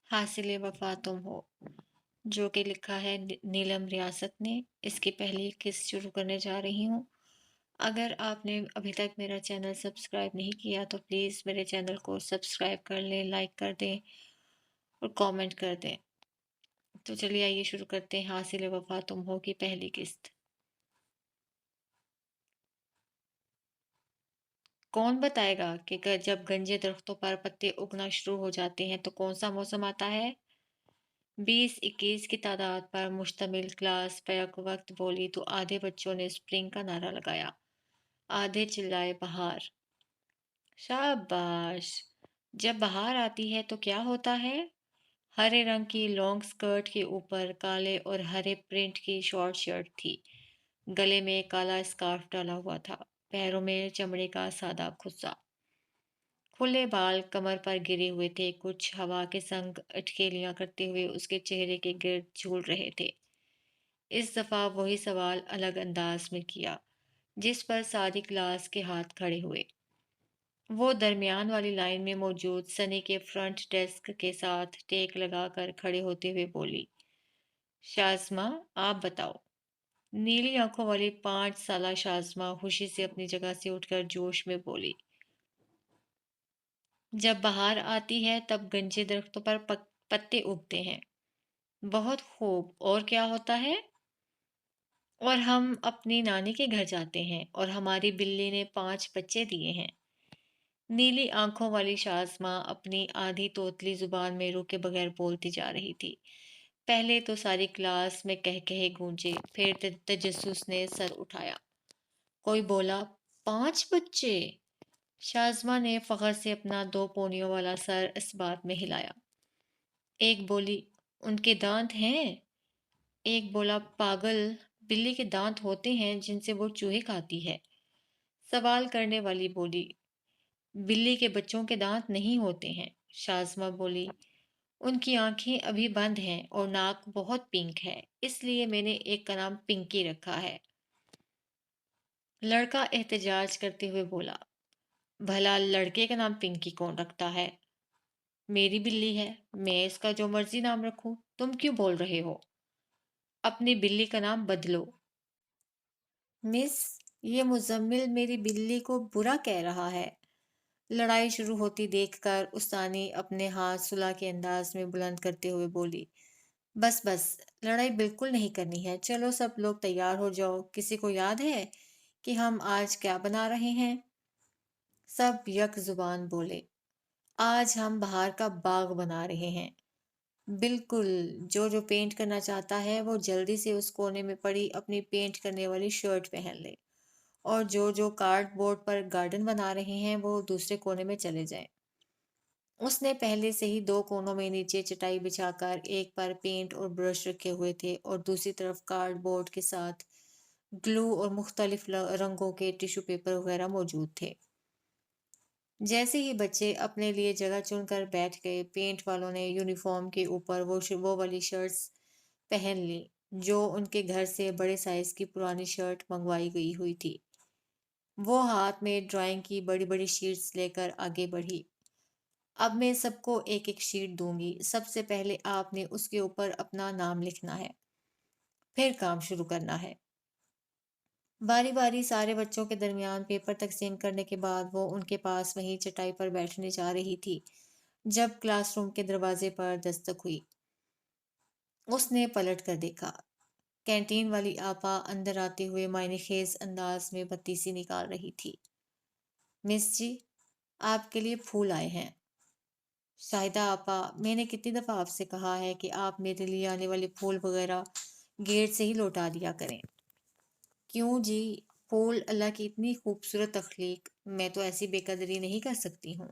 حاصل وفا تم ہو، جو کہ لکھا ہے نیلم ریاست نے۔ اس کی پہلی قسط شروع کرنے جا رہی ہوں۔ اگر آپ نے ابھی تک میرا چینل سبسکرائب نہیں کیا تو پلیز میرے چینل کو سبسکرائب کر لیں، لائک کر دیں اور کامنٹ کر دیں۔ تو چلیے آئیے شروع کرتے ہیں حاصل وفا تم ہو کی پہلی قسط۔ کون بتائے گا کہ جب گنجے درختوں پر پتے اگنا شروع ہو جاتے ہیں تو کون سا موسم آتا ہے؟ 20-21 کی تعداد پر مشتمل کلاس بیک وقت بولی تو آدھے بچوں نے اسپرنگ کا نعرہ لگایا، آدھے چلائے بہار۔ شاباش! جب بہار آتی ہے تو کیا ہوتا ہے؟ ہرے رنگ کی لانگ سکرٹ کے اوپر کالے اور ہرے پرنٹ کی شارٹ شرٹ تھی، گلے میں کالا اسکارف ڈالا ہوا تھا، پیروں میں چمڑے کا سادہ کھسا، کھلے بال کمر پر گرے ہوئے تھے، کچھ ہوا کے سنگ اٹکیلیاں کرتے ہوئے اس کے چہرے کے گرد جھول رہے تھے۔ اس دفعہ وہی سوال الگ انداز میں کیا، جس پر ساری کلاس کے ہاتھ کھڑے ہوئے۔ وہ درمیان والی لائن میں موجود سنی کے فرنٹ ڈیسک کے ساتھ ٹیک لگا کر کھڑے ہوتے ہوئے بولی، شازمہ آپ بتاؤ۔ نیلی آنکھوں والی 5 سالہ شازمہ خوشی سے اپنی جگہ سے اٹھ کر جوش میں بولی، جب بہار آتی ہے تب گنجے درختوں پر پتے اگتے ہیں۔ بہت خوب، اور کیا ہوتا ہے؟ اور ہم اپنی نانی کے گھر جاتے ہیں اور ہماری بلی نے 5 بچے دیے ہیں۔ نیلی آنکھوں والی شازمہ اپنی آدھی توتلی زبان میں روکے بغیر بولتی جا رہی تھی۔ پہلے تو ساری کلاس میں کہے گونجے، پھر تجسس نے سر اٹھایا۔ کوئی بولا، 5 بچے! شازمہ نے فخر سے اپنا 2 پونیوں والا سر اس بات میں ہلایا۔ ایک بولی، ان کے دانت ہیں؟ ایک بولا، پاگل، بلی کے دانت ہوتے ہیں جن سے وہ چوہے کھاتی ہے۔ سوال کرنے والی بولی، بلی کے بچوں کے دانت نہیں ہوتے ہیں۔ شازمہ بولی، ان کی آنکھیں ابھی بند ہیں اور ناک بہت پنک ہے، اس لیے میں نے ایک کا نام پنکی رکھا ہے۔ لڑکا احتجاج کرتے ہوئے بولا، بھلا لڑکے کا نام پنکی کون رکھتا ہے؟ میری بلی ہے، میں اس کا جو مرضی نام رکھوں، تم کیوں بول رہے ہو؟ اپنی بلی کا نام بدلو۔ مس، یہ مزمل میری بلی کو برا کہہ رہا ہے۔ لڑائی شروع ہوتی دیکھ کر استانی اپنے ہاتھ صلح کے انداز میں بلند کرتے ہوئے بولی، بس بس، لڑائی بالکل نہیں کرنی ہے، چلو سب لوگ تیار ہو جاؤ، کسی کو یاد ہے کہ ہم آج کیا بنا رہے ہیں؟ سب یک زبان بولے، آج ہم بہار کا باغ بنا رہے ہیں۔ بالکل، جو پینٹ کرنا چاہتا ہے وہ جلدی سے اس کونے میں پڑی اپنی پینٹ کرنے والی شرٹ پہن لے، اور جو کارڈ بورڈ پر گارڈن بنا رہے ہیں وہ دوسرے کونے میں چلے جائیں۔ اس نے پہلے سے ہی 2 کونوں میں نیچے چٹائی بچھا کر ایک پر پینٹ اور برش رکھے ہوئے تھے اور دوسری طرف کارڈ بورڈ کے ساتھ گلو اور مختلف رنگوں کے ٹیشو پیپر وغیرہ موجود تھے۔ جیسے ہی بچے اپنے لیے جگہ چن کر بیٹھ گئے، پینٹ والوں نے یونیفارم کے اوپر وہ والی شرٹس پہن لی جو ان کے گھر سے بڑے سائز کی پرانی شرٹ منگوائی گئی ہوئی تھی۔ وہ ہاتھ میں ڈرائنگ کی بڑی بڑی شیٹس لے کر آگے بڑھی۔ اب میں سب کو ایک ایک شیٹ دوں گی، سب سے پہلے آپ نے اس کے اوپر اپنا نام لکھنا ہے، پھر کام شروع کرنا ہے۔ باری باری سارے بچوں کے درمیان پیپر تقسیم کرنے کے بعد وہ ان کے پاس وہیں چٹائی پر بیٹھنے جا رہی تھی جب کلاس روم کے دروازے پر دستک ہوئی۔ اس نے پلٹ کر دیکھا، کینٹین والی آپا اندر آتے ہوئے معنی خیز انداز میں پتیسی نکال رہی تھی۔ مس جی، آپ کے لیے پھول آئے ہیں۔ شاہدہ آپا، میں نے کتنی دفعہ آپ سے کہا ہے کہ آپ میرے لیے آنے والے پھول وغیرہ گیٹ سے ہی لوٹا دیا کریں۔ کیوں جی، پھول اللہ کی اتنی خوبصورت تخلیق، میں تو ایسی بے قدری نہیں کر سکتی ہوں۔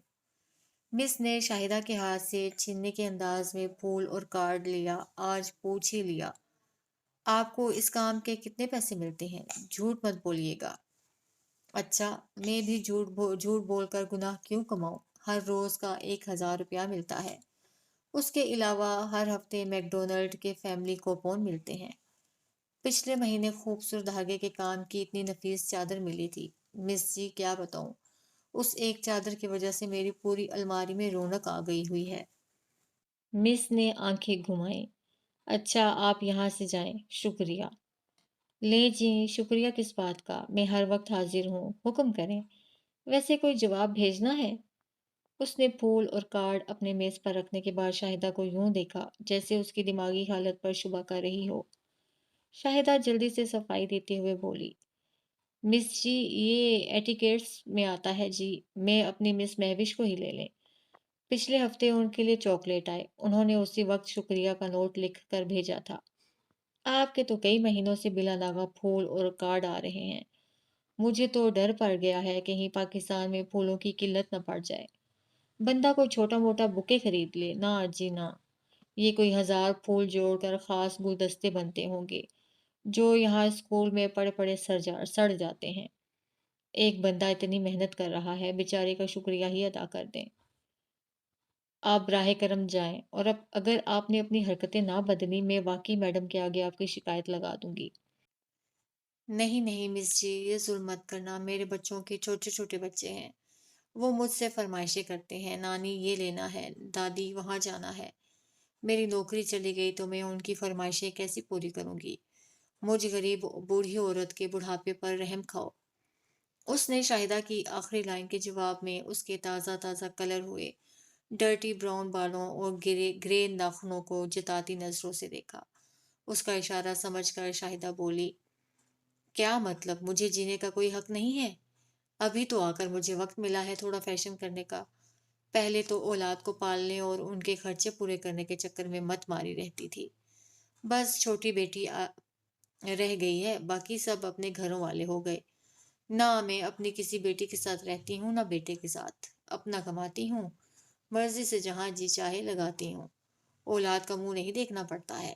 مس نے شاہدہ کے ہاتھ سے چھیننے کے انداز میں پھول اور کارڈ لیا۔ آج پوچھ ہی لیا، آپ کو اس کام کے کتنے پیسے ملتے ہیں؟ جھوٹ مت بولیے گا۔ اچھا، میں بھی جھوٹ بول کر گناہ کیوں کماؤں؟ ہر روز کا 1000 روپیہ ملتا ہے۔ اس کے علاوہ ہر ہفتے میک ڈونلڈ کے فیملی کوپون ملتے ہیں۔ پچھلے مہینے خوبصورت دھاگے کے کام کی اتنی نفیس چادر ملی تھی، مس جی کیا بتاؤں، اس ایک چادر کی وجہ سے میری پوری الماری میں رونق آ گئی ہوئی ہے۔ مس نے آنکھیں گھمائیں۔ اچھا آپ یہاں سے جائیں، شکریہ۔ لے جی، شکریہ کس بات کا، میں ہر وقت حاضر ہوں، حکم کریں۔ ویسے کوئی جواب بھیجنا ہے؟ اس نے پھول اور کارڈ اپنے میز پر رکھنے کے بعد شاہدہ کو یوں دیکھا جیسے اس کی دماغی حالت پر شبہ کر رہی ہو۔ شاہدہ جلدی سے صفائی دیتے ہوئے بولی، مس جی یہ ایٹیکیٹس میں آتا ہے جی، میں اپنی مس مہوش کو ہی لے لیں۔ پچھلے ہفتے ان کے لیے چاکلیٹ آئے، انہوں نے اسی وقت شکریہ کا نوٹ لکھ کر بھیجا تھا۔ آپ کے تو کئی مہینوں سے بلا داغا پھول اور کارڈ آ رہے ہیں، مجھے تو ڈر پڑ گیا ہے کہیں پاکستان میں پھولوں کی قلت نہ پڑ جائے۔ بندہ کوئی چھوٹا موٹا بکے خرید لے، نہ جی نہ، یہ کوئی 1000 پھول جوڑ کر خاص گلدستے بنتے ہوں گے جو یہاں اسکول میں پڑے پڑے سڑ جاتے ہیں۔ ایک بندہ اتنی محنت کر رہا ہے، بیچارے کا شکریہ ہی ادا کر دیں۔ آپ براہ کرم جائیں، اور اب اگر آپ نے اپنی حرکتیں نہ بدلی میں واقعی میڈم کے آگے آپ کی شکایت لگا دوں گی۔ نہیں نہیں مس جی، یہ ظلم مت کرنا، میرے بچوں کے چھوٹے چھوٹے بچے ہیں، وہ مجھ سے فرمائشیں کرتے ہیں، نانی یہ لینا ہے، دادی وہاں جانا ہے۔ میری نوکری چلی گئی تو میں ان کی فرمائشیں کیسی پوری کروں گی؟ مجھ غریب بوڑھی عورت کے بڑھاپے پر رحم کھاؤ۔ اس نے شاہدہ کی آخری لائن کے جواب میں اس کے تازہ تازہ کلر ہوئے ڈرٹی براؤن بالوں اور گرے ناخنوں کو جتاتی نظروں سے دیکھا۔ اس کا اشارہ سمجھ کر شاہدہ بولی، کیا مطلب مجھے جینے کا کوئی حق نہیں ہے؟ ابھی تو آ کر مجھے وقت ملا ہے تھوڑا فیشن کرنے کا۔ پہلے تو اولاد کو پالنے اور ان کے خرچے پورے کرنے کے چکر میں مت ماری رہتی تھی۔ بس چھوٹی بیٹی رہ گئی ہے، باقی سب اپنے گھروں والے ہو گئے۔ نہ میں اپنی کسی بیٹی کے ساتھ رہتی ہوں، نہ بیٹے کے ساتھ۔ اپنا کماتی ہوں، مرضی سے جہاں جی چاہے لگاتی ہوں، اولاد کا منہ نہیں دیکھنا پڑتا ہے۔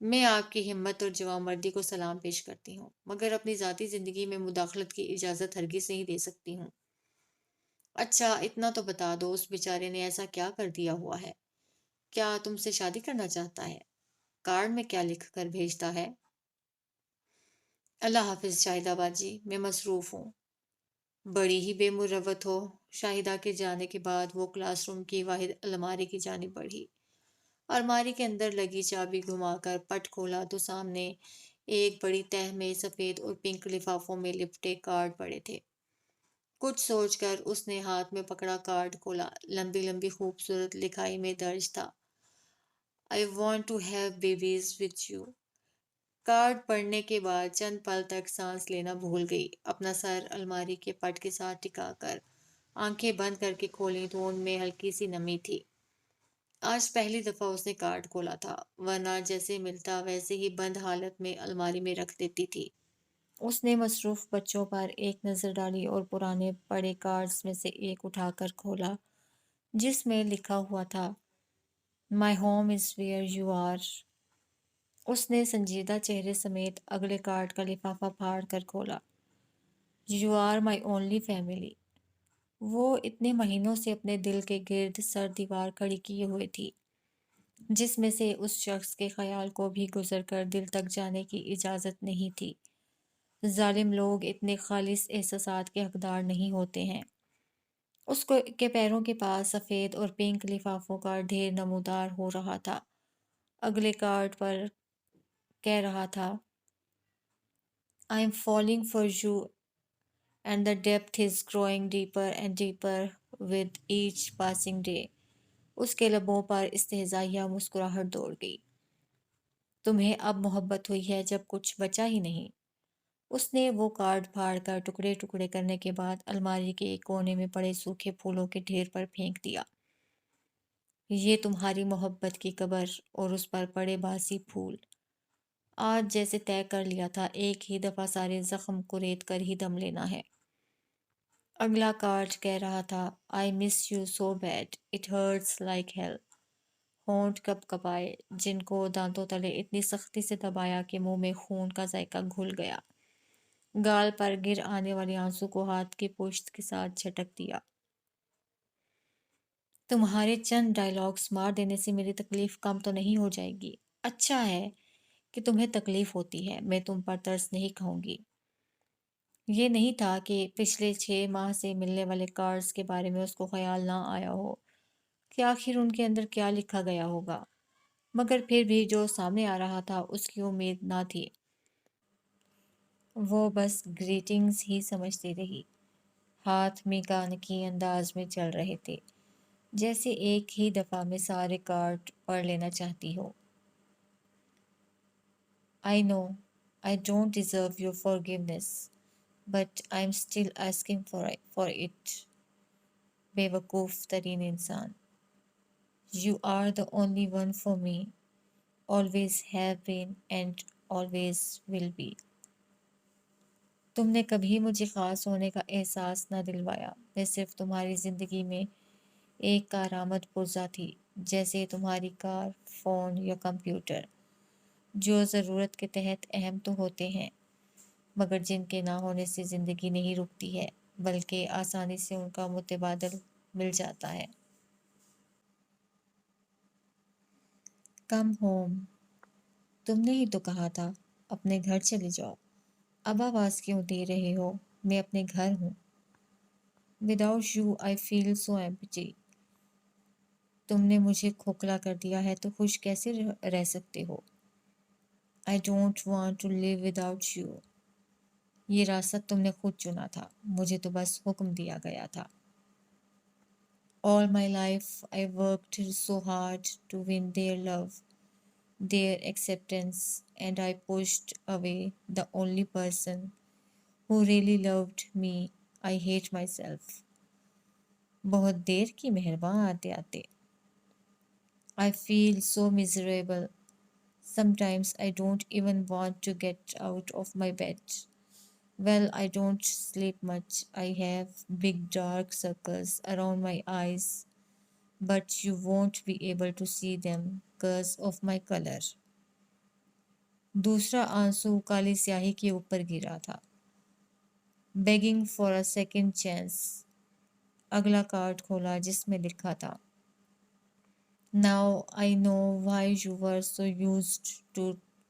میں آپ کی ہمت اور جوانمردی کو سلام پیش کرتی ہوں، مگر اپنی ذاتی زندگی میں مداخلت کی اجازت ہرگز نہیں دے سکتی ہوں۔ اچھا اتنا تو بتا دو، اس بیچارے نے ایسا کیا کر دیا ہوا ہے؟ کیا تم سے شادی کرنا چاہتا ہے؟ کارڈ میں کیا لکھ کر بھیجتا ہے؟ اللہ حافظ شاہدہ باجی، میں مصروف ہوں۔ بڑی ہی بے مروت ہو۔ شاہدہ کے جانے کے بعد وہ کلاس روم کی واحد الماری کی جانب بڑھی۔ الماری کے اندر لگی چابی گھما کر پٹ کھولا تو سامنے ایک بڑی تہ میں سفید اور پنک لفافوں میں لپٹے کارڈ پڑے تھے۔ کچھ سوچ کر اس نے ہاتھ میں پکڑا کارڈ کھولا۔ لمبی لمبی خوبصورت لکھائی میں درج تھا، I want to have babies with you۔ Card پڑھنے کے بعد چند پل تک سانس لینا بھول گئی۔ اپنا سر الماری کے پٹ کے ساتھ ٹکا کر آنکھیں بند کر کے کھولیں تو ان میں ہلکی سی نمی تھی۔ آج پہلی دفعہ اس نے کارڈ کھولا تھا، ورنہ جیسے ملتا ویسے ہی بند حالت میں الماری میں رکھ دیتی تھی۔ اس نے مصروف بچوں پر ایک نظر ڈالی اور پرانے پڑے کارڈز میں سے ایک اٹھا کر کھولا جس میں لکھا ہوا تھا My home is where you are۔ اس نے سنجیدہ چہرے سمیت اگلے کارڈ کا لفافہ پھاڑ کر کھولا۔ You are my only family۔ وہ اتنے مہینوں سے اپنے دل کے گرد سر دیوار کھڑی کیے ہوئے تھی جس میں سے اس شخص کے خیال کو بھی گزر کر دل تک جانے کی اجازت نہیں تھی۔ ظالم لوگ اتنے خالص احساسات کے حقدار نہیں ہوتے ہیں۔ اس کے پیروں کے پاس سفید اور پنک لفافوں کا ڈھیر نمودار ہو رہا تھا۔ اگلے کارڈ پر کہہ رہا تھا I am falling for you and the depth is growing deeper and deeper with each passing day۔ اس کے لبوں پر استہزائیہ مسکراہٹ دوڑ گئی۔ تمہیں اب محبت ہوئی ہے جب کچھ بچا ہی نہیں۔ اس نے وہ کارڈ پھاڑ کر ٹکڑے ٹکڑے کرنے کے بعد الماری کے ایک کونے میں پڑے سوکھے پھولوں کے ڈھیر پر پھینک دیا۔ یہ تمہاری محبت کی قبر اور اس پر پڑے باسی پھول۔ آج جیسے طے کر لیا تھا، ایک ہی دفعہ سارے زخم کو ریت کر ہی دم لینا ہے۔ اگلا کارڈ کہہ رہا تھا I miss you so bad it hurts like hell۔ ہونٹ کپ کپائے جن کو دانتوں تلے اتنی سختی سے دبایا کہ منہ میں خون کا ذائقہ گھل گیا۔ گال پر گر آنے والے آنسو کو ہاتھ کی پشت کے ساتھ جھٹک دیا۔ تمہارے چند ڈائیلاگز مار دینے سے میری تکلیف کم تو نہیں ہو جائے گی۔ اچھا ہے کہ تمہیں تکلیف ہوتی ہے، میں تم پر ترس نہیں کھاؤں گی۔ یہ نہیں تھا کہ پچھلے 6 ماہ سے ملنے والے کارڈز کے بارے میں اس کو خیال نہ آیا ہو۔ کہ آخر ان کے اندر کیا لکھا گیا ہوگا، مگر پھر بھی جو سامنے آ رہا تھا اس کی امید نہ تھی۔ وہ بس گریٹنگز ہی سمجھتی رہی۔ ہاتھ میکانکی انداز میں چل رہے تھے، جیسے ایک ہی دفعہ میں سارے کارڈ پڑھ لینا چاہتی ہو۔ I know I don't deserve your forgiveness, but I'm still asking for it. بے وقوف ترین انسان۔ You are the only one for me, always have been and always will be. تم نے کبھی مجھے خاص ہونے کا احساس نہ دلوایا، میں صرف تمہاری زندگی میں ایک کارآمد پرزہ تھی، جیسے تمہاری کار، فون یا کمپیوٹر، جو ضرورت کے تحت اہم تو ہوتے ہیں، مگر جن کے نہ ہونے سے زندگی نہیں رکتی ہے، بلکہ آسانی سے ان کا متبادل مل جاتا ہے۔ کم ہوم، تم نے ہی تو کہا تھا اپنے گھر چلے جاؤ، اب آواز کیوں دے رہے ہو؟ میں اپنے گھر ہوں۔ Without you I feel so empty. تم نے مجھے کھوکھلا کر دیا ہے تو خوش کیسے رہ سکتے ہو؟ I don't want to live without you. یہ راستہ تم نے خود چنا تھا، مجھے تو بس حکم دیا گیا تھا۔ All my life I worked so hard to win their love, their acceptance, and I pushed away the only person who really loved me. I hate myself. بہت دیر کی مہرباں آتے آتے۔ I feel so miserable. Sometimes I don't even want to get out of my bed. Well, I don't sleep much. I have big dark circles around my eyes, but you won't be able to see them because of my color. دوسرا آنسو کالی سیاہی کے اوپر گرا تھا۔ Begging for a second chance. اگلا card کھولا جس میں لکھا تھا Now I know why you were so used to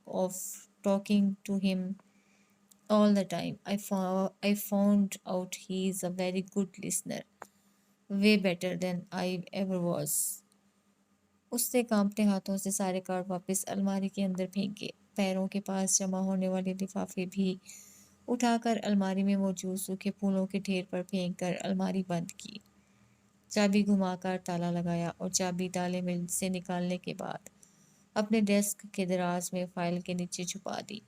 of talking to him all the time. I found out he is a very good listener, way better than I ever was. اس نے کانپتے ہاتھوں سے سارے card واپس الماری کے اندر پھینکے، پیروں کے پاس جمع ہونے والے لفافے بھی اٹھا کر الماری میں موجود سوکھے پھولوں کے ڈھیر پر پھینک کر الماری بند کی، چابی گھما کر تالا لگایا اور چابی تالے میں سے نکالنے کے بعد اپنے ڈیسک کے دراز میں فائل کے نیچے چھپا دی،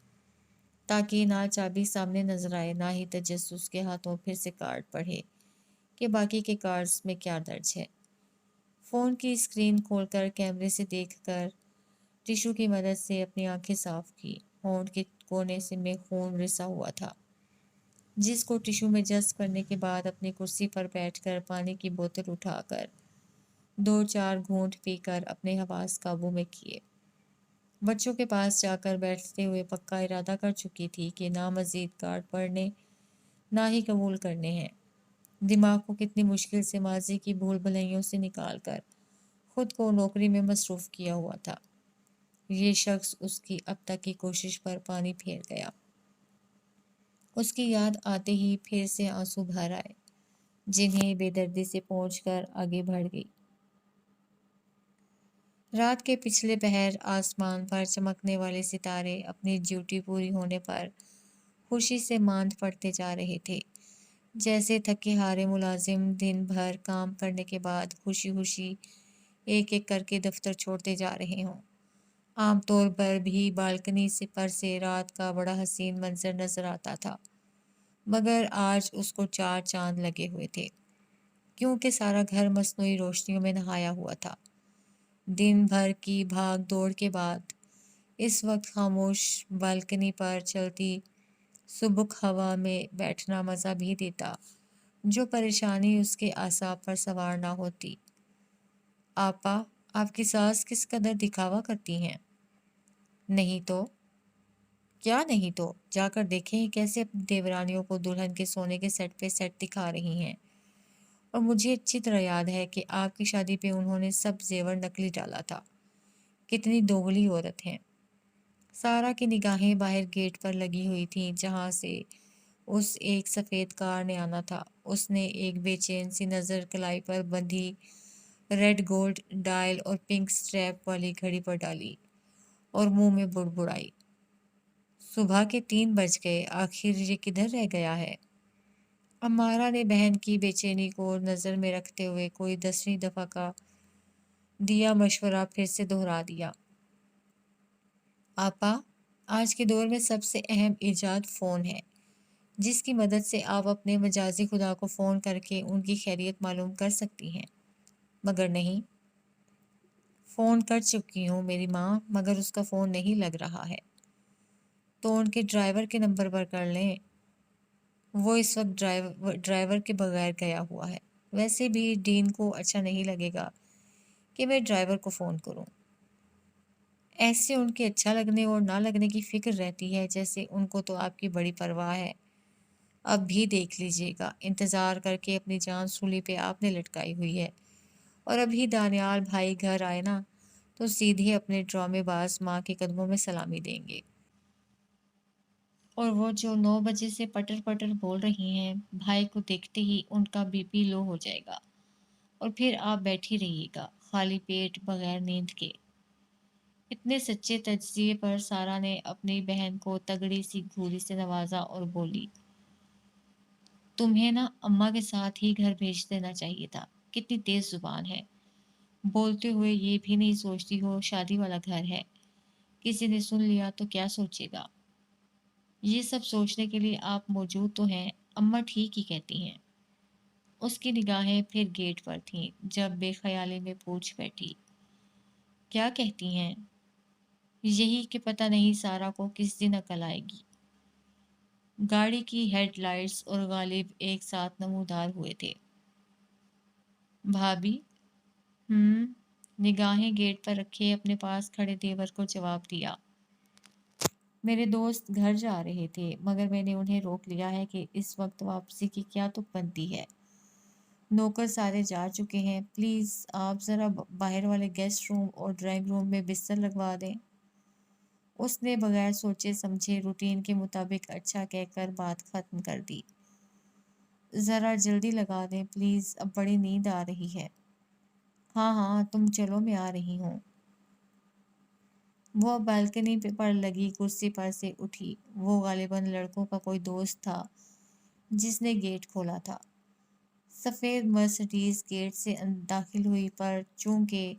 تاکہ نہ چابی سامنے نظر آئے نہ ہی تجسس کے ہاتھوں پھر سے کارڈ پڑھے کہ باقی کے کارڈز میں کیا درج ہے۔ فون کی اسکرین کھول کر کیمرے سے دیکھ کر ٹیشو کی مدد سے اپنی آنکھیں صاف کی، ہونٹ کے کونے سے میں خون رسا ہوا تھا، جس کو ٹیشو میں جذب کرنے کے بعد اپنی کرسی پر بیٹھ کر پانی کی بوتل اٹھا کر 2-4 گھونٹ پی کر اپنے حواس قابو میں کیے۔ بچوں کے پاس جا کر بیٹھتے ہوئے پکا ارادہ کر چکی تھی کہ نہ مزید کارڈ پڑھنے نہ ہی قبول کرنے ہیں۔ دماغ کو کتنی مشکل سے ماضی کی بھول بھلائیوں سے نکال کر خود کو نوکری میں مصروف کیا ہوا تھا، یہ شخص اس کی اب تک کی کوشش پر پانی پھیر گیا۔ اس کی یاد آتے ہی پھر سے آنسو بھر آئے، جنہیں بے دردی سے پہنچ کر آگے بڑھ گئی۔ رات کے پچھلے پہر آسمان پر چمکنے والے ستارے اپنی ڈیوٹی پوری ہونے پر خوشی سے ماند پڑتے جا رہے تھے، جیسے تھکے ہارے ملازم دن بھر کام کرنے کے بعد خوشی خوشی ایک ایک کر کے دفتر چھوڑتے جا رہے ہوں۔ عام طور پر بھی بالکنی سے پر سے رات کا بڑا حسین منظر نظر آتا تھا، مگر آج اس کو 4 چاند لگے ہوئے تھے، کیونکہ سارا گھر مصنوعی روشنیوں میں نہایا ہوا تھا۔ دن بھر کی بھاگ دوڑ کے بعد اس وقت خاموش بالکنی پر چلتی سبک ہوا میں بیٹھنا مزہ بھی دیتا، جو پریشانی اس کے اعصاب پر سوار نہ ہوتی۔ آپا، آپ کی ساس کس قدر دکھاوا کرتی ہیں؟ نہیں تو کیا نہیں تو، جا کر دیکھیں کیسے اپنی دیورانیوں کو دلہن کے سونے کے سیٹ پہ سیٹ دکھا رہی ہیں، اور مجھے اچھی طرح یاد ہے کہ آپ کی شادی پہ انہوں نے سب زیور نقلی ڈالا تھا۔ کتنی دوغلی عورت ہیں۔ سارا کی نگاہیں باہر گیٹ پر لگی ہوئی تھیں، جہاں سے اس ایک سفید کار نے آنا تھا۔ اس نے ایک بے چین سی نظر کلائی پر بندھی ریڈ گولڈ ڈائل اور پنک سٹریپ والی گھڑی پر ڈالی اور منہ میں بڑبڑائی۔ صبح کے 3 بج گئے، آخر یہ کدھر رہ گیا ہے؟ امارا نے بہن کی بے چینی کو نظر میں رکھتے ہوئے کوئی 10ویں دفعہ کا دیا مشورہ پھر سے دہرا دیا۔ آپا، آج کے دور میں سب سے اہم ایجاد فون ہے، جس کی مدد سے آپ اپنے مجازی خدا کو فون کر کے ان کی خیریت معلوم کر سکتی ہیں۔ مگر نہیں، فون کر چکی ہوں میری ماں، مگر اس کا فون نہیں لگ رہا ہے۔ تو ان کے ڈرائیور کے نمبر پر کر لیں، وہ اس وقت ڈرائیور کے بغیر گیا ہوا ہے۔ ویسے بھی ڈین کو اچھا نہیں لگے گا کہ میں ڈرائیور کو فون کروں۔ ایسے ان کے اچھا لگنے اور نہ لگنے کی فکر رہتی ہے جیسے ان کو تو آپ کی بڑی پرواہ ہے۔ اب بھی دیکھ لیجیے گا، انتظار کر کے اپنی جان سولی پہ آپ نے لٹکائی ہوئی ہے، اور ابھی دانیال بھائی گھر آئے نا تو سیدھے اپنے ڈرامے باز ماں کے قدموں میں سلامی دیں گے۔ اور وہ جو 9 بجے سے پٹر پٹر بول رہی ہیں، بھائی کو دیکھتے ہی ان کا بی پی لو ہو جائے گا، اور پھر آپ بیٹھی رہیے گا خالی پیٹ بغیر نیند کے۔ اتنے سچے تجزیے پر سارا نے اپنی بہن کو تگڑی سی گھوری سے نوازا اور بولی، تمہیں نا اماں کے ساتھ ہی گھر بھیج دینا چاہیے تھا، کتنی تیز زبان ہے، بولتے ہوئے یہ بھی نہیں سوچتی ہو شادی والا گھر ہے، کسی نے سن لیا تو کیا سوچے گا۔ یہ سب سوچنے کے لیے آپ موجود تو ہیں، اماں ٹھیک ہی کہتی ہیں۔ اس کی نگاہیں پھر گیٹ پر تھیں جب بے خیالی میں پوچھ بیٹھی، کیا کہتی ہیں؟ یہی کہ پتہ نہیں سارا کو کس دن عقل آئے گی۔ گاڑی کی ہیڈ لائٹس اور غالب ایک ساتھ نمودار ہوئے تھے۔ بھابھی؟ نگاہیں گیٹ پر رکھے اپنے پاس کھڑے دیور کو جواب دیا، میرے دوست گھر جا رہے تھے، مگر میں نے انہیں روک لیا ہے کہ اس وقت واپسی کی کیا تک بنتی ہے۔ نوکر سارے جا چکے ہیں، پلیز آپ ذرا باہر والے گیسٹ روم اور ڈرائنگ روم میں بستر لگوا دیں۔ اس نے بغیر سوچے سمجھے روٹین کے مطابق اچھا کہہ کر بات ختم کر دی۔ ذرا جلدی لگا دیں پلیز، اب بڑی نیند آ رہی ہے۔ ہاں ہاں تم چلو، میں آ رہی ہوں۔ وہ بالکنی پر لگی کرسی پر سے اٹھی۔ وہ غالباً لڑکوں کا کوئی دوست تھا جس نے گیٹ کھولا تھا۔ سفید مرسڈیز گیٹ سے داخل ہوئی، پر چونکہ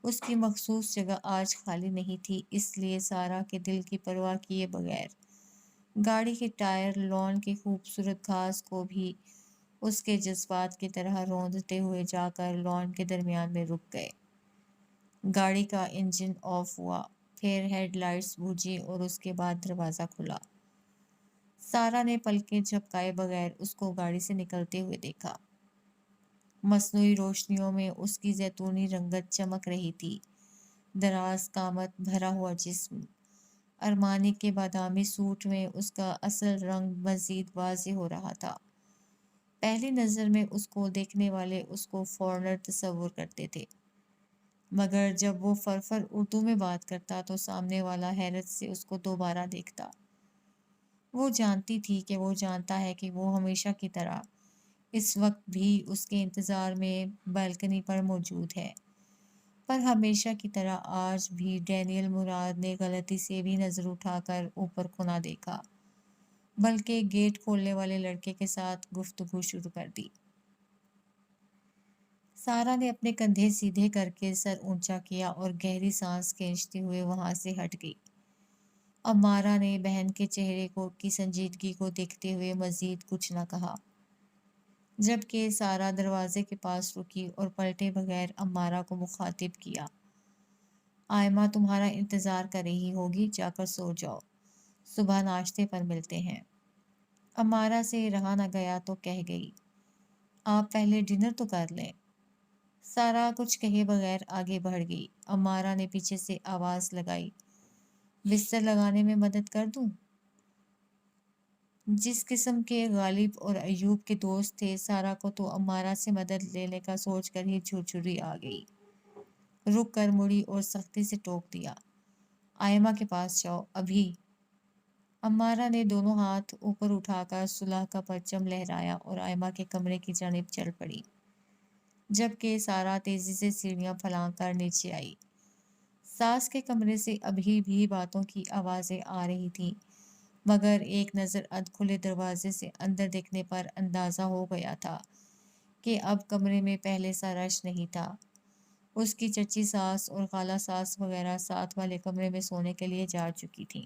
اس کی مخصوص جگہ آج خالی نہیں تھی، اس لیے سارا کے دل کی پرواہ کیے بغیر گاڑی کے ٹائر لان کی خوبصورت گھاس کو بھی اس کے جذبات کی طرح روندتے ہوئے جا کر لان کے درمیان میں رک گئے۔ گاڑی کا انجن آف ہوا، پھر ہیڈ لائٹس بجھی اور اس کے بعد دروازہ کھلا۔ سارا نے پلکیں جھپکائے بغیر اس کو گاڑی سے نکلتے ہوئے دیکھا۔ مصنوعی روشنیوں میں اس کی زیتونی رنگت چمک رہی تھی، دراز قامت، بھرا ہوا جسم۔ ارمانی کے بادامی سوٹ میں اس کا اصل رنگ مزید واضح ہو رہا تھا۔ پہلی نظر میں اس کو دیکھنے والے اس کو فورنر تصور کرتے تھے، مگر جب وہ فرفر اردو میں بات کرتا تو سامنے والا حیرت سے اس کو دوبارہ دیکھتا۔ وہ جانتی تھی کہ وہ جانتا ہے کہ وہ ہمیشہ کی طرح اس وقت بھی اس کے انتظار میں بالکنی پر موجود ہے، پر ہمیشہ کی طرح آج بھی ڈینیل مراد نے غلطی سے بھی نظر اٹھا کر اوپر کو نہ دیکھا، بلکہ گیٹ کھولنے والے لڑکے کے ساتھ گفتگو شروع کر دی۔ سارا نے اپنے کندھے سیدھے کر کے سر اونچا کیا اور گہری سانس کھینچتے ہوئے وہاں سے ہٹ گئی۔ امارا نے بہن کے چہرے کی سنجیدگی کو دیکھتے ہوئے مزید کچھ نہ کہا، جبکہ سارا دروازے کے پاس رکی اور پلٹے بغیر امارا کو مخاطب کیا، آئمہ تمہارا انتظار کر رہی ہوگی، جا کر سو جاؤ، صبح ناشتے پر ملتے ہیں۔ امارا سے رہا نہ گیا تو کہہ گئی، آپ پہلے ڈنر تو کر لیں۔ سارا کچھ کہے بغیر آگے بڑھ گئی۔ امارا نے پیچھے سے آواز لگائی، بستر لگانے میں مدد کر دوں؟ جس قسم کے غالب اور ایوب کے دوست تھے، سارا کو تو امارا سے مدد لینے کا سوچ کر ہی جھرجھری آ گئی۔ رک کر مڑی اور سختی سے ٹوک دیا، آئمہ کے پاس جاؤ ابھی۔ امارا نے دونوں ہاتھ اوپر اٹھا کر صلح کا پرچم لہرایا اور آئمہ کے کمرے کی جانب چل پڑی۔ جبکہ سارا تیزی سے سیڑھیاں پھلانگ کر نیچے آئی۔ ساس کے کمرے سے ابھی بھی باتوں کی آوازیں آ رہی تھیں، مگر ایک نظر ادھ کھلے دروازے سے اندر دیکھنے پر اندازہ ہو گیا تھا کہ اب کمرے میں پہلے سا رش نہیں تھا۔ اس کی چچی ساس اور خالہ ساس وغیرہ ساتھ والے کمرے میں سونے کے لیے جا چکی تھیں۔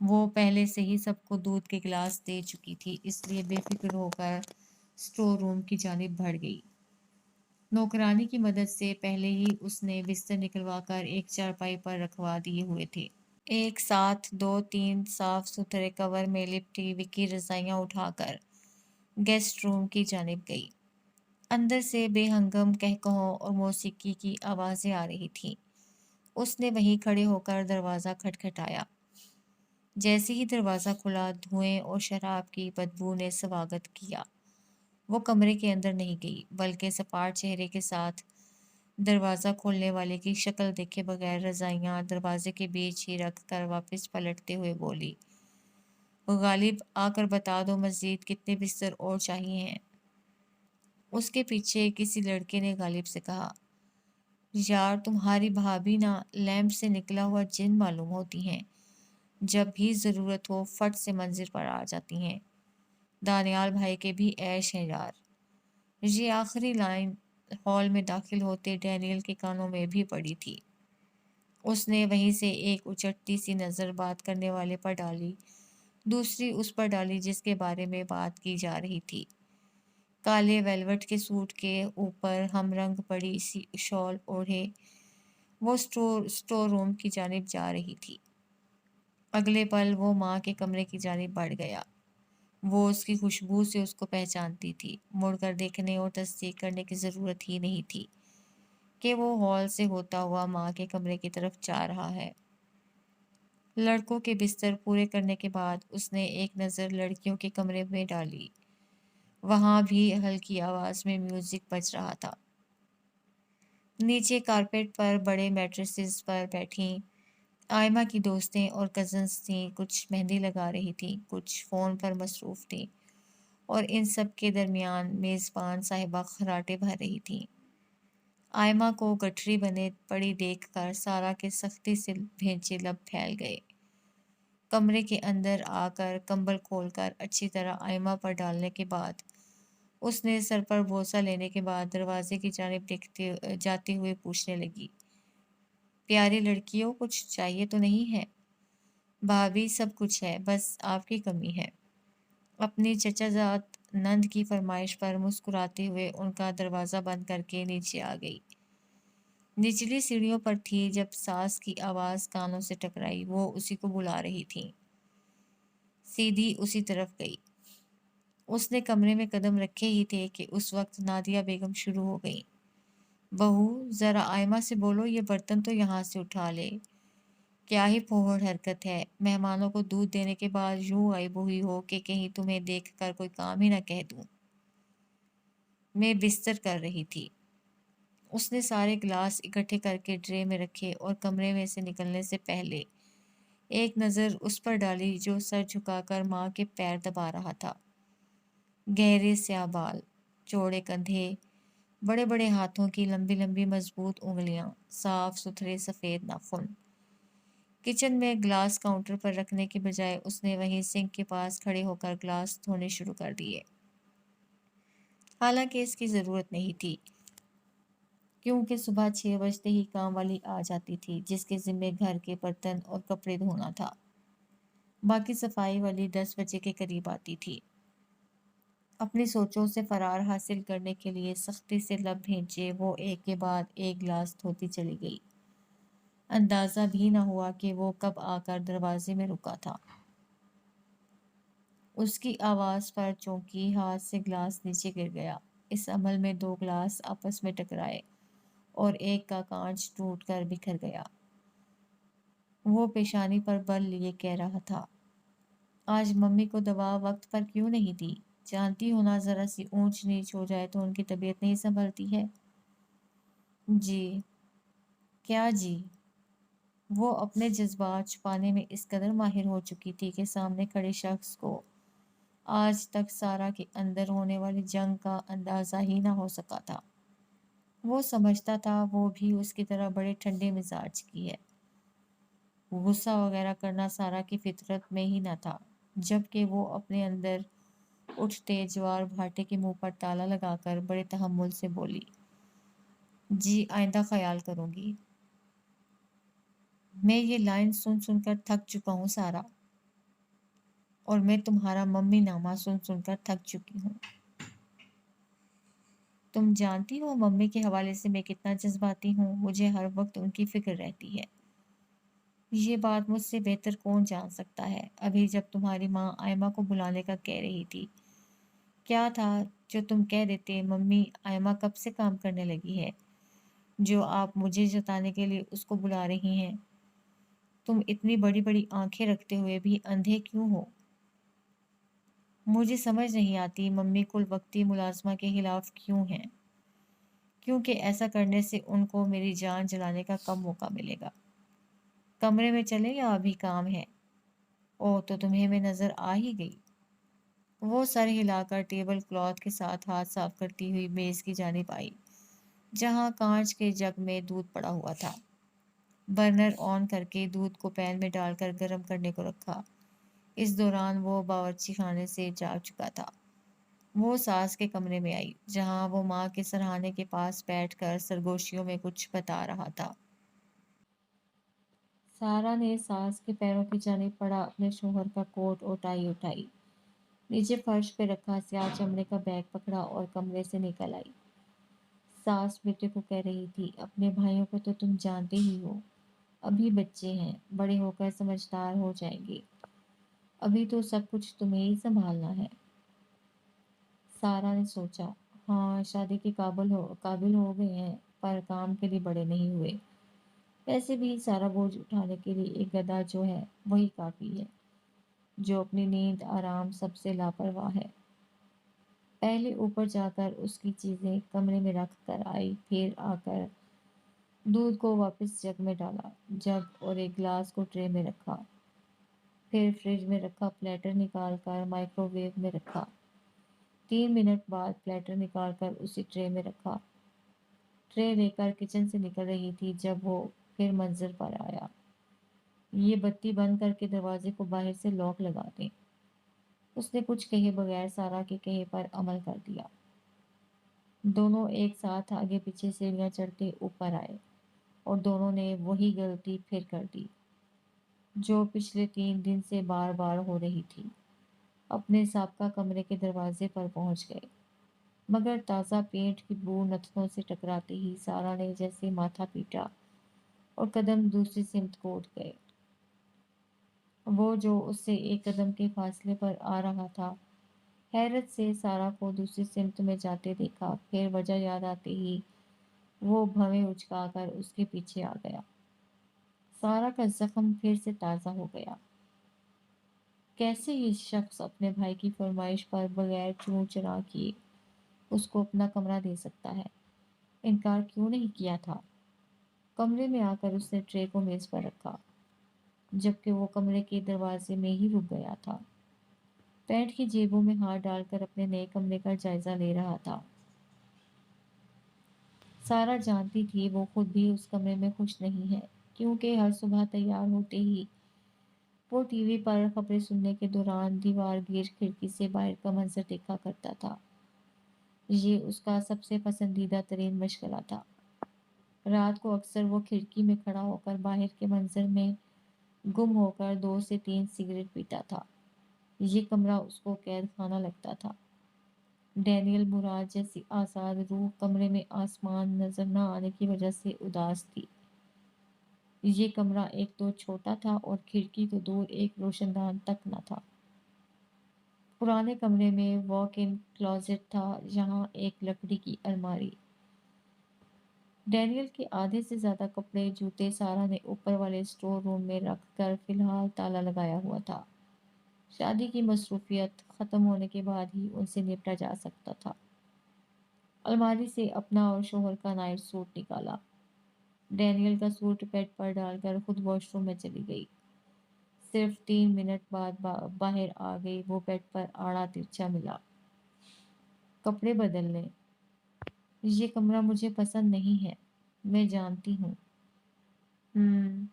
وہ پہلے سے ہی سب کو دودھ کے گلاس دے چکی تھی، اس لیے بے فکر ہو کر اسٹور روم کی جانب بڑھ گئی۔ نوکرانی کی مدد سے پہلے ہی اس نے بستر نکلوا کر ایک چارپائی پر رکھوا دیے ہوئے تھے۔ ایک ساتھ دو تین صاف ستھرے کور میں لپٹی وکی رضائیاں اٹھا کر گیسٹ روم کی جانب گئی۔ اندر سے بے ہنگم کہکہوں اور موسیقی کی آوازیں آ رہی تھیں۔ اس نے وہیں کھڑے ہو کر دروازہ کھٹکھٹایا۔ جیسے ہی دروازہ کھلا، دھوئیں اور شراب کی بدبو نے سواگت کیا۔ وہ کمرے کے اندر نہیں گئی، بلکہ سپاٹ چہرے کے ساتھ دروازہ کھولنے والے کی شکل دیکھے بغیر رضائیاں دروازے کے بیچ ہی رکھ کر واپس پلٹتے ہوئے بولی، غالب آ کر بتا دو مزید کتنے بستر اور چاہیے ہیں۔ اس کے پیچھے کسی لڑکے نے غالب سے کہا، یار تمہاری بھابھی نا لیمپ سے نکلا ہوا جن معلوم ہوتی ہیں، جب بھی ضرورت ہو فٹ سے منظر پر آ جاتی ہیں۔ دانیال بھائی کے بھی عیش ہیں یار۔ یہ آخری لائن ہال میں داخل ہوتے ڈینیل کے کانوں میں بھی پڑی تھی۔ اس نے وہیں سے ایک اچٹتی سی نظر بات کرنے والے پر ڈالی، دوسری اس پر ڈالی جس کے بارے میں بات کی جا رہی تھی۔ کالے ویلوٹ کے سوٹ کے اوپر ہم رنگ بڑی سی شال اوڑھے وہ اسٹور روم کی جانب جا رہی تھی۔ اگلے پل وہ ماں کے کمرے کی جانب بڑھ گیا۔ وہ اس کی خوشبو سے اس کو پہچانتی تھی۔ مڑ کر دیکھنے اور تصدیق کرنے کی ضرورت ہی نہیں تھی کہ وہ ہال سے ہوتا ہوا ماں کے کمرے کی طرف جا رہا ہے۔ لڑکوں کے بستر پورے کرنے کے بعد اس نے ایک نظر لڑکیوں کے کمرے میں ڈالی۔ وہاں بھی ہلکی آواز میں میوزک بج رہا تھا۔ نیچے کارپیٹ پر بڑے میٹریسز پر بیٹھیں آئمہ کی دوستیں اور کزنز تھیں، کچھ مہندی لگا رہی تھیں، کچھ فون پر مصروف تھیں، اور ان سب کے درمیان میزبان صاحبہ خراٹے بھر رہی تھیں۔ آئمہ کو گٹھری بنے پڑی دیکھ کر سارا کے سختی سے بھینچے لب پھیل گئے۔ کمرے کے اندر آ کر کمبل کھول کر اچھی طرح آئمہ پر ڈالنے کے بعد اس نے سر پر بوسہ لینے کے بعد دروازے کی جانب جاتے ہوئے پوچھنے لگی، پیاری لڑکیوں کچھ چاہیے تو نہیں ہے؟ بھابھی سب کچھ ہے، بس آپ کی کمی ہے۔ اپنی چچا زاد نند کی فرمائش پر مسکراتے ہوئے ان کا دروازہ بند کر کے نیچے آ گئی۔ نچلی سیڑھیوں پر تھی جب ساس کی آواز کانوں سے ٹکرائی۔ وہ اسی کو بلا رہی تھیں۔ سیدھی اسی طرف گئی۔ اس نے کمرے میں قدم رکھے ہی تھے کہ اس وقت نادیہ بیگم شروع ہو گئی، بہو ذرا آئمہ سے بولو یہ برتن تو یہاں سے اٹھا لے۔ کیا ہی پھوہڑ حرکت ہے، مہمانوں کو دودھ دینے کے بعد یوں آئی بوئی ہو کہ کہیں تمہیں دیکھ کر کوئی کام ہی نہ کہہ دوں۔ میں بستر کر رہی تھی۔ اس نے سارے گلاس اکٹھے کر کے ٹرے میں رکھے اور کمرے میں سے نکلنے سے پہلے ایک نظر اس پر ڈالی جو سر جھکا کر ماں کے پیر دبا رہا تھا۔ گہرے سیاہ بال، چوڑے کندھے، بڑے بڑے ہاتھوں کی لمبی لمبی مضبوط انگلیاں، صاف ستھرے سفید ناخن۔ کچن میں گلاس کاؤنٹر پر رکھنے کے بجائے اس نے وہیں سنک کے پاس کھڑے ہو کر گلاس دھونے شروع کر دیے۔ حالانکہ اس کی ضرورت نہیں تھی، کیونکہ صبح 6 بجتے ہی کام والی آ جاتی تھی جس کے ذمے گھر کے برتن اور کپڑے دھونا تھا۔ باقی صفائی والی 10 بجے کے قریب آتی تھی۔ اپنی سوچوں سے فرار حاصل کرنے کے لیے سختی سے لب بھینچے وہ ایک کے بعد ایک گلاس دھوتی چلی گئی۔ اندازہ بھی نہ ہوا کہ وہ کب آ کر دروازے میں رکا تھا۔ اس کی آواز پر چونکی ہاتھ سے گلاس نیچے گر گیا۔ اس عمل میں 2 گلاس آپس میں ٹکرائے اور ایک کا کانچ ٹوٹ کر بکھر گیا۔ وہ پیشانی پر بل لیے کہہ رہا تھا، آج ممی کو دوا وقت پر کیوں نہیں دی؟ جانتی ہو نا ذرا سی اونچ نیچ ہو جائے تو ان کی طبیعت نہیں سنبھلتی ہے۔ جی کیا جی؟ وہ اپنے جذبات چھپانے میں اس قدر ماہر ہو چکی تھی کہ سامنے کھڑے شخص کو آج تک سارا کے اندر ہونے والی جنگ کا اندازہ ہی نہ ہو سکا تھا۔ وہ سمجھتا تھا وہ بھی اس کی طرح بڑے ٹھنڈے مزاج کی ہے۔ غصہ وغیرہ کرنا سارا کی فطرت میں ہی نہ تھا، جبکہ وہ اپنے اندر اٹھتے جوار بھاٹے کے منہ پر تالا لگا کر بڑے تحمل سے بولی، جی آئندہ خیال کروں گی۔ میں یہ لائن سن سن کر تھک چکا ہوں سارا، اور میں تمہارا ممی نامہ سن سن کر تھک چکی ہوں۔ تم جانتی ہو ممی کے حوالے سے میں کتنا جذباتی ہوں، مجھے ہر وقت ان کی فکر رہتی ہے۔ یہ بات مجھ سے بہتر کون جان سکتا ہے؟ ابھی جب تمہاری ماں آئمہ کو بلانے کا کہہ رہی تھی، کیا تھا جو تم کہہ دیتے ممی آئمہ کب سے کام کرنے لگی ہے، جو آپ مجھے جتانے کے لیے اس کو بلا رہی ہیں؟ تم اتنی بڑی بڑی آنکھیں رکھتے ہوئے بھی اندھے کیوں ہو؟ مجھے سمجھ نہیں آتی ممی کل وقتی ملازمہ کے خلاف کیوں ہیں، کیونکہ ایسا کرنے سے ان کو میری جان جلانے کا کم موقع ملے گا۔ کمرے میں چلے یا ابھی کام ہے؟ او تو تمہیں میں نظر آ ہی گئی۔ وہ سر ہلا کر ٹیبل کلاتھ کے ساتھ ہاتھ صاف کرتی ہوئی میز کی جانب آئی، جہاں کانچ کے جگ میں دودھ پڑا ہوا تھا۔ برنر آن کر کے دودھ کو پین میں ڈال کر گرم کرنے کو رکھا۔ اس دوران وہ باورچی خانے سے جا چکا تھا۔ وہ ساس کے کمرے میں آئی، جہاں وہ ماں کے سرہانے کے پاس بیٹھ کر سرگوشیوں میں کچھ بتا رہا تھا۔ سارا نے ساس کے پیروں کی جانب پڑا اپنے شوہر کا کوٹ اور ٹائی اٹھائی، نیچے فرش پہ رکھا سیاہ چمڑے کا بیگ پکڑا اور کمرے سے نکل آئی۔ ساس بیٹے کو کہہ رہی تھی، اپنے بھائیوں کو تو تم جانتے ہی ہو، ابھی بچے ہیں، بڑے ہو کر سمجھدار ہو جائیں گے، ابھی تو سب کچھ تمہیں ہی سنبھالنا ہے۔ سارا نے سوچا، ہاں شادی کے قابل ہو گئے ہیں، پر کام کے لیے بڑے نہیں ہوئے۔ ویسے بھی سارا بوجھ اٹھانے کے لیے ایک گدھا جو ہے وہی کافی ہے، جو اپنی نیند آرام سب سے لاپرواہ ہے۔ پہلے اوپر جا کر اس کی چیزیں کمرے میں رکھ کر آئی، پھر آ کر دودھ کو واپس جگ میں ڈالا، جگ اور ایک گلاس کو ٹرے میں رکھا، پھر فریج میں رکھا پلیٹر نکال کر مائکرو ویو میں رکھا۔ 3 منٹ بعد پلیٹر نکال کر اسی ٹرے میں رکھا۔ ٹرے لے کر کچن سے نکل رہی تھی جب وہ پھر منظر پر آیا، یہ بتی بند کر کے دروازے کو باہر سے لاک لگا دیں۔ اس نے کچھ کہے بغیر سارا کے کہے پر عمل کر دیا۔ دونوں ایک ساتھ آگے پیچھے سیڑھیاں چڑھتے اوپر آئے، اور دونوں نے وہی غلطی پھر کر دی جو پچھلے 3 دن سے بار بار ہو رہی تھی۔ اپنے سابقہ کمرے کے دروازے پر پہنچ گئے، مگر تازہ پینٹ کی بو نتنوں سے ٹکراتے ہی سارا نے جیسے ماتھا پیٹا اور قدم دوسری سمت کو اٹھ گئے۔ وہ جو اس سے ایک قدم کے فاصلے پر آ رہا تھا، حیرت سے سارا کو دوسری سمت میں جاتے دیکھا، پھر وجہ یاد آتے ہی وہ بھویں اچکا کر اس کے پیچھے آ گیا۔ سارا کا زخم پھر سے تازہ ہو گیا۔ کیسے یہ شخص اپنے بھائی کی فرمائش پر بغیر چوں چرا کیے اس کو اپنا کمرہ دے سکتا ہے؟ انکار کیوں نہیں کیا تھا؟ کمرے میں آ کر اس نے ٹرے کو میز پر رکھا، جبکہ وہ کمرے کے دروازے میں ہی رک گیا تھا۔ پینٹ کی جیبوں میں ہاتھ ڈال کر اپنے نئے کمرے کا جائزہ لے رہا تھا۔ سارا جانتی تھی وہ خود بھی اس کمرے میں خوش نہیں ہے، کیونکہ ہر صبح تیار ہوتے ہی وہ ٹی وی پر خبریں سننے کے دوران دیوار گیر کھڑکی سے باہر کا منظر دیکھا کرتا تھا۔ یہ اس کا سب سے پسندیدہ ترین مشغلہ تھا۔ رات کو اکثر وہ کھڑکی میں کھڑا ہو کر باہر کے منظر میں گم ہو کر 2 سے 3 سگریٹ پیتا تھا۔ یہ کمرہ اس کو قید خانہ لگتا تھا۔ ڈینیل مراد جیسی آزاد روح کمرے میں آسمان نظر نہ آنے کی وجہ سے اداس تھی۔ یہ کمرہ ایک تو چھوٹا تھا اور کھڑکی تو دور ایک روشن دان تک نہ تھا۔ پرانے کمرے میں واک ان کلازٹ تھا، جہاں ایک لکڑی کی الماری۔ ڈینیل کے آدھے سے زیادہ کپڑے جوتے سارا نے اوپر والے اسٹور روم میں رکھ کر فی الحال تالا لگایا ہوا تھا۔ شادی کی مصروفیت ختم ہونے کے بعد ہی ان سے نپٹا جا سکتا تھا۔ الماری سے اپنا اور شوہر کا نائٹ سوٹ نکالا۔ ڈینیل کا سوٹ بیڈ پر ڈال کر خود واش روم میں چلی گئی۔ صرف 3 منٹ بعد باہر آ گئی، وہ بیڈ پر آڑا ترچھا ملا۔ کپڑے بدل لیں۔ یہ کمرہ مجھے پسند نہیں ہے، میں جانتی ہوں۔ ہم،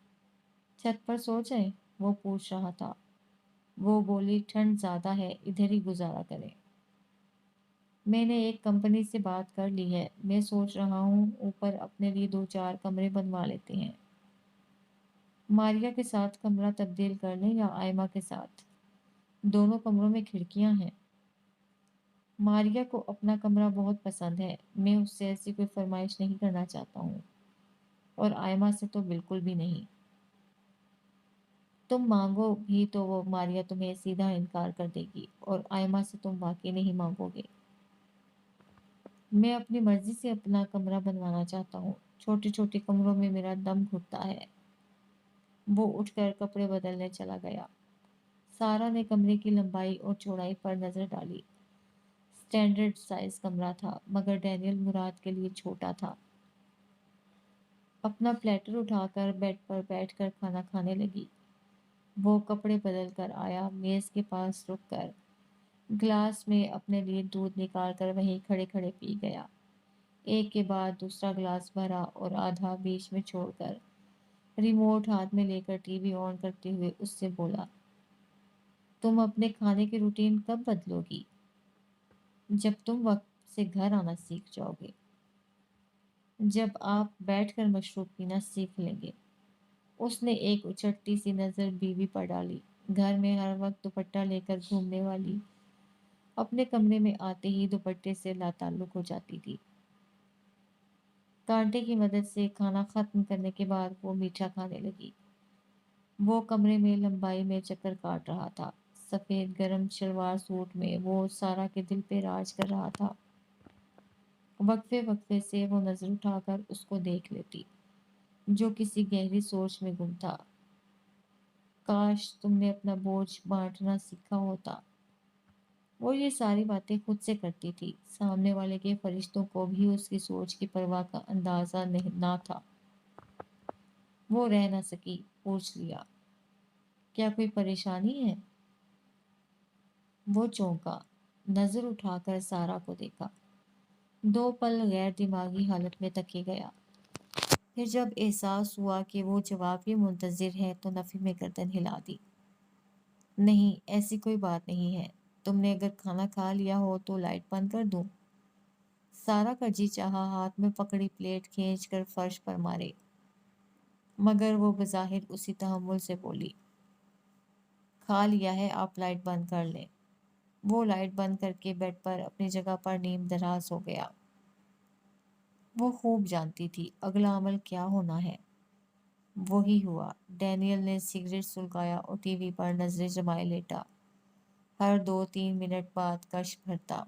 چھت پر سو جائیں؟ وہ پوچھ رہا تھا۔ وہ بولی ٹھنڈ زیادہ ہے، ادھر ہی گزارا کریں۔ میں نے ایک کمپنی سے بات کر لی ہے، میں سوچ رہا ہوں اوپر اپنے لیے 2 4 کمرے بنوا لیتے ہیں۔ ماریا کے ساتھ کمرہ تبدیل کر لیں یا آئمہ کے ساتھ؟ دونوں کمروں میں کھڑکیاں ہیں۔ ماریا کو اپنا کمرہ بہت پسند ہے، میں اس سے ایسی کوئی فرمائش نہیں کرنا چاہتا ہوں، اور آئمہ سے تو بالکل بھی نہیں۔ تم مانگو بھی تو وہ ماریا تمہیں سیدھا انکار کر دے گی، اور آئمہ سے تم واقعی نہیں مانگو گے۔ میں اپنی مرضی سے اپنا کمرہ بنوانا چاہتا ہوں، چھوٹے چھوٹے کمروں میں میرا دم گھٹتا ہے۔ وہ اٹھ کر کپڑے بدلنے چلا گیا۔ سارا نے کمرے کی لمبائی اور چوڑائی پر نظر ڈالی۔ اسٹینڈرڈ سائز کمرہ تھا، مگر ڈینیل مراد کے لیے چھوٹا تھا۔ اپنا پلیٹر اٹھا کر بیڈ پر بیٹھ کر کھانا کھانے لگی۔ وہ کپڑے بدل کر آیا، میز کے پاس رک کر گلاس میں اپنے لیے دودھ نکال کر وہیں کھڑے کھڑے پی گیا۔ ایک کے بعد دوسرا گلاس بھرا اور آدھا بیچ میں چھوڑ کر ریموٹ ہاتھ میں لے کر ٹی وی آن کرتے ہوئے اس سے بولا، تم اپنے کھانے کی روٹین کب بدلو گی؟ جب تم وقت سے گھر آنا سیکھ جاؤ گے، جب آپ بیٹھ کر مشروب پینا سیکھ لیں گے۔ اس نے ایک اچٹتی سی نظر بیوی پر ڈالی۔ گھر میں ہر وقت دوپٹہ لے کر گھومنے والی اپنے کمرے میں آتے ہی دوپٹے سے لاتعلق ہو جاتی تھی۔ کانٹے کی مدد سے کھانا ختم کرنے کے بعد وہ میٹھا کھانے لگی۔ وہ کمرے میں لمبائی میں چکر کاٹ رہا تھا۔ سفید گرم شلوار سوٹ میں وہ سارا کے دل پہ راج کر رہا تھا۔ وقفے وقفے سے وہ نظر اٹھا کر اس کو دیکھ لیتی، جو کسی گہری سوچ میں گم تھا۔ کاش تم نے اپنا بوجھ بانٹنا سیکھا ہوتا۔ وہ یہ ساری باتیں خود سے کرتی تھی، سامنے والے کے فرشتوں کو بھی اس کی سوچ کی پرواہ کا اندازہ نہ تھا۔ وہ رہ نہ سکی، پوچھ لیا، کیا کوئی پریشانی ہے؟ وہ چونکا، نظر اٹھا کر سارا کو دیکھا۔ 2 پل غیر دماغی حالت میں تکے گیا۔ پھر جب احساس ہوا کہ وہ جواب ہی منتظر ہے تو نفی میں گردن ہلا دی۔ نہیں، ایسی کوئی بات نہیں ہے۔ تم نے اگر کھانا کھا لیا ہو تو لائٹ بند کر دوں؟ سارا کا جی چاہا ہاتھ میں پکڑی پلیٹ کھینچ کر فرش پر مارے، مگر وہ بظاہر اسی تحمل سے بولی، کھا لیا ہے، آپ لائٹ بند کر لیں۔ وہ لائٹ بند کر کے بیڈ پر اپنی جگہ پر نیم دراز ہو گیا۔ وہ خوب جانتی تھی اگلا عمل کیا ہونا ہے۔ وہی ہوا۔ ڈینیل نے سگریٹ سلگایا اور ٹی وی پر نظریں جمائے لیٹا۔ ہر 2 3 منٹ بعد کش بھرتا۔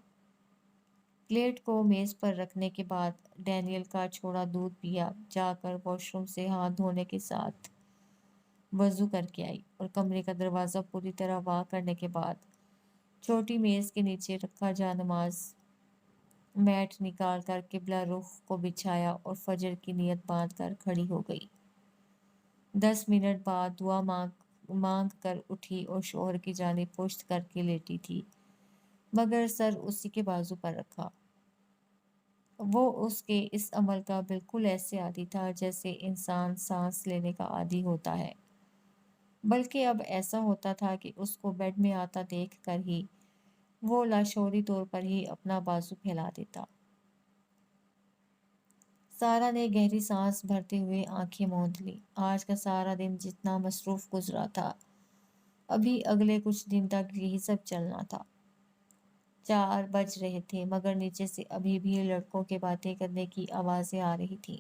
پلیٹ کو میز پر رکھنے کے بعد ڈینیل کا چھوڑا دودھ پیا، جا کر واش روم سے ہاتھ دھونے کے ساتھ وضو کر کے آئی، اور کمرے کا دروازہ پوری طرح وا کرنے کے بعد چھوٹی میز کے نیچے رکھا جا نماز میٹ نکال کر قبلہ رخ کو بچھایا اور فجر کی نیت باندھ کر کھڑی ہو گئی۔ 10 منٹ بعد دعا مانگ کر اٹھی اور شوہر کی جانب پشت کر کے لیٹی تھی، مگر سر اسی کے بازو پر رکھا۔ وہ اس کے اس عمل کا بالکل ایسے عادی تھا جیسے انسان سانس لینے کا عادی ہوتا ہے، بلکہ اب ایسا ہوتا تھا کہ اس کو بیڈ میں آتا دیکھ کر ہی وہ لاشعوری طور پر ہی اپنا بازو پھیلا دیتا۔ سارا نے گہری سانس بھرتے ہوئے آنکھیں موند لی۔ آج کا سارا دن جتنا مصروف گزرا تھا، ابھی اگلے کچھ دن تک یہی سب چلنا تھا۔ 4 بج رہے تھے، مگر نیچے سے ابھی بھی لڑکوں کے باتیں کرنے کی آوازیں آ رہی تھیں۔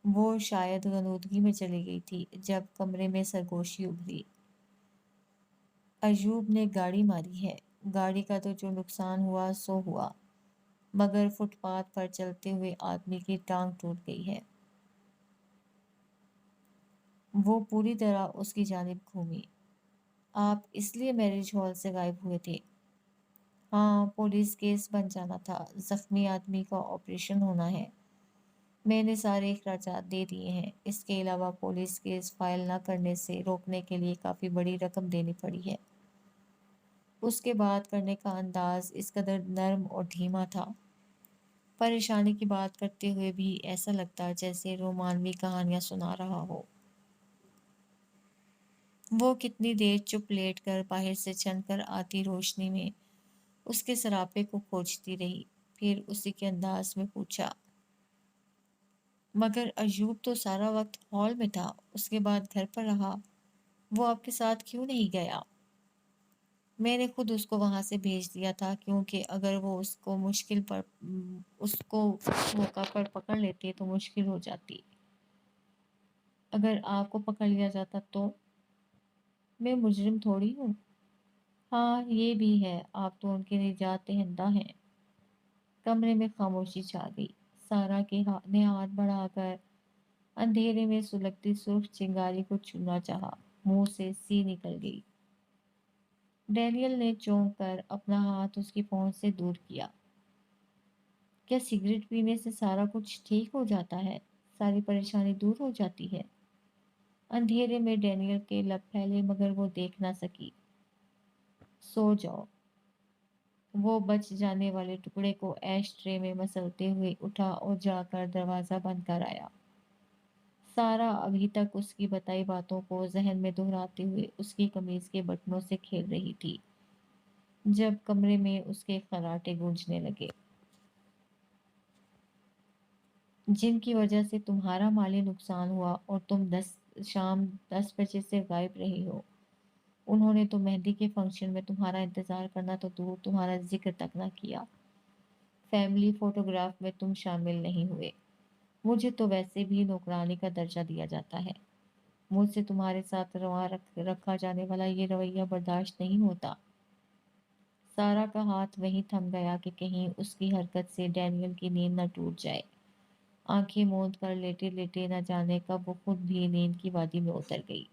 وہ شاید غنودگی میں چلی گئی تھی جب کمرے میں سرگوشی ابھری۔ ایوب نے گاڑی ماری ہے۔ گاڑی کا تو جو نقصان ہوا سو ہوا، مگر فٹ پاتھ پر چلتے ہوئے آدمی کی ٹانگ ٹوٹ گئی ہے۔ وہ پوری طرح اس کی جانب گھومی۔ آپ اس لیے میرج ہال سے غائب ہوئے تھے؟ ہاں، پولیس کیس بن جانا تھا، زخمی آدمی کا آپریشن ہونا ہے۔ میں نے سارے اخراجات دے دیے ہیں۔ اس کے علاوہ پولیس کیس فائل نہ کرنے سے روکنے کے لیے کافی بڑی رقم دینی پڑی ہے۔ اس کے بات کرنے کا انداز اس قدر نرم اور دھیما تھا پریشانی کی بات کرتے ہوئے بھی ایسا لگتا جیسے رومانوی کہانیاں سنا رہا ہو۔ وہ کتنی دیر چپ لیٹ کر باہر سے چن کر آتی روشنی میں اس کے سراپے کو کھوجتی رہی، پھر اسی کے انداز میں پوچھا، مگر ایوب تو سارا وقت ہال میں تھا، اس کے بعد گھر پر رہا، وہ آپ کے ساتھ کیوں نہیں گیا؟ میں نے خود اس کو وہاں سے بھیج دیا تھا کیونکہ اگر وہ اس کو موقع پر پکڑ لیتے تو مشکل ہو جاتی۔ اگر آپ کو پکڑ لیا جاتا تو؟ میں مجرم تھوڑی ہوں۔ ہاں یہ بھی ہے، آپ تو ان کے نجات دہندہ ہیں۔ کمرے میں خاموشی چھا گئی۔ سارا نے ہاتھ بڑھا کر اندھیرے میں سلگتی سرخ چنگاری کو چھونا چاہا، منہ سے سی نکل گئی۔ ڈینیل نے چونک کر اپنا ہاتھ اس کی پہنچ سے دور کیا۔ کیا سگریٹ پینے سے سارا کچھ ٹھیک ہو جاتا ہے؟ ساری پریشانی دور ہو جاتی ہے؟ اندھیرے میں ڈینیل کے لب پھیلے مگر وہ دیکھ نہ سکی۔ سو جاؤ۔ وہ بچ جانے والے ٹکڑے کو ایش ٹرے میں مسلتے ہوئے اٹھا اور جا کر دروازہ بند کر آیا۔ سارا ابھی تک اس کی بتائی باتوں کو ذہن میں دہراتے ہوئے اس کی قمیض کے بٹنوں سے کھیل رہی تھی جب کمرے میں اس کے خراٹے گونجنے لگے۔ جن کی وجہ سے تمہارا مالی نقصان ہوا اور تم شام 10 بجے سے غائب رہی ہو۔ انہوں نے تو مہندی کے فنکشن میں تمہارا انتظار کرنا تو دور، تمہارا ذکر تک نہ کیا۔ فیملی فوٹوگراف میں تم شامل نہیں ہوئے۔ مجھے تو ویسے بھی نوکرانی کا درجہ دیا جاتا ہے۔ مجھ سے تمہارے ساتھ روا رکھا جانے والا یہ رویہ برداشت نہیں ہوتا۔ سارا کا ہاتھ وہیں تھم گیا کہ کہیں اس کی حرکت سے ڈینیل کی نیند نہ ٹوٹ جائے۔ آنکھیں موند کر لیٹے لیٹے نہ جانے کب وہ خود بھی نیند کی وادی میں اتر گئی۔